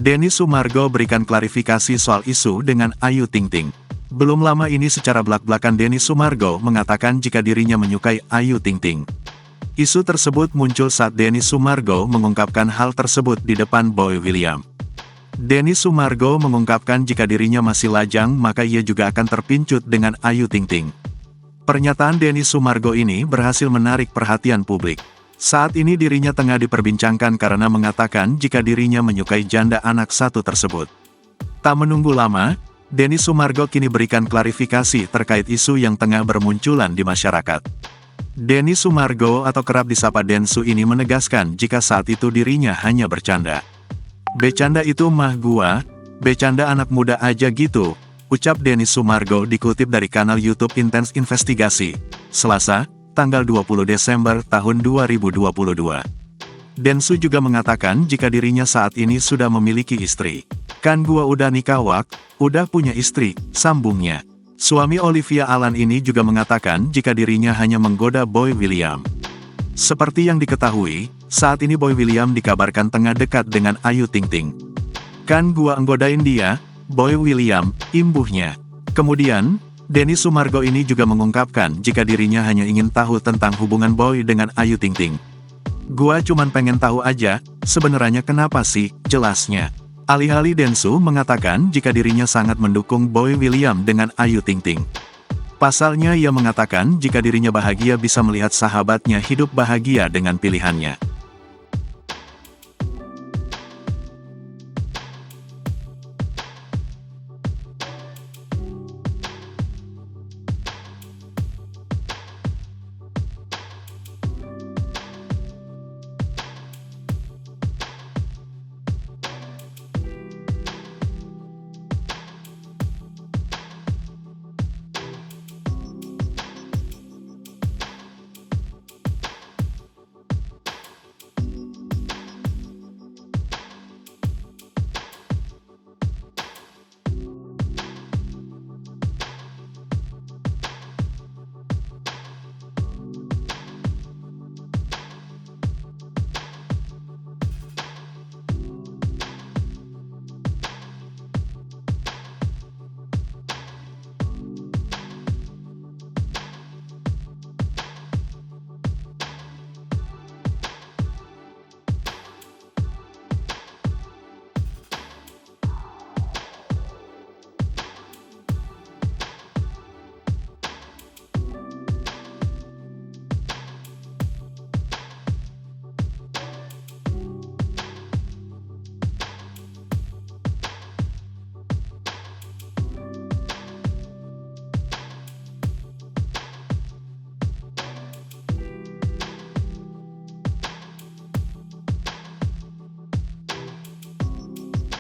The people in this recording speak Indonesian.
Denny Sumargo berikan klarifikasi soal isu dengan Ayu Ting Ting. Belum lama ini secara belak-belakan Denny Sumargo mengatakan jika dirinya menyukai Ayu Ting Ting. Isu tersebut muncul saat Denny Sumargo mengungkapkan hal tersebut di depan Boy William. Denny Sumargo mengungkapkan jika dirinya masih lajang maka ia juga akan terpincut dengan Ayu Ting Ting. Pernyataan Denny Sumargo ini berhasil menarik perhatian publik. Saat ini dirinya tengah diperbincangkan karena mengatakan jika dirinya menyukai janda anak satu tersebut. Tak menunggu lama, Denny Sumargo kini berikan klarifikasi terkait isu yang tengah bermunculan di masyarakat. Denny Sumargo atau kerap disapa Densu ini menegaskan jika saat itu dirinya hanya bercanda. "Becanda itu mah gua, becanda anak muda aja gitu," ucap Denny Sumargo dikutip dari kanal YouTube Intense Investigasi, Selasa, tanggal 20 Desember tahun 2022. Densu juga mengatakan jika dirinya saat ini sudah memiliki istri. "Kan gua udah nikah wak, udah punya istri," sambungnya. Suami Olivia Alan ini juga mengatakan jika dirinya hanya menggoda Boy William. Seperti yang diketahui, saat ini Boy William dikabarkan tengah dekat dengan Ayu Ting Ting. "Kan gua nggodain dia, Boy William," imbuhnya. Kemudian, Denny Sumargo ini juga mengungkapkan jika dirinya hanya ingin tahu tentang hubungan Boy dengan Ayu Ting Ting. "Gua cuman pengen tahu aja, sebenarnya kenapa sih," jelasnya. Alih-alih Densu mengatakan jika dirinya sangat mendukung Boy William dengan Ayu Ting Ting. Pasalnya ia mengatakan jika dirinya bahagia bisa melihat sahabatnya hidup bahagia dengan pilihannya.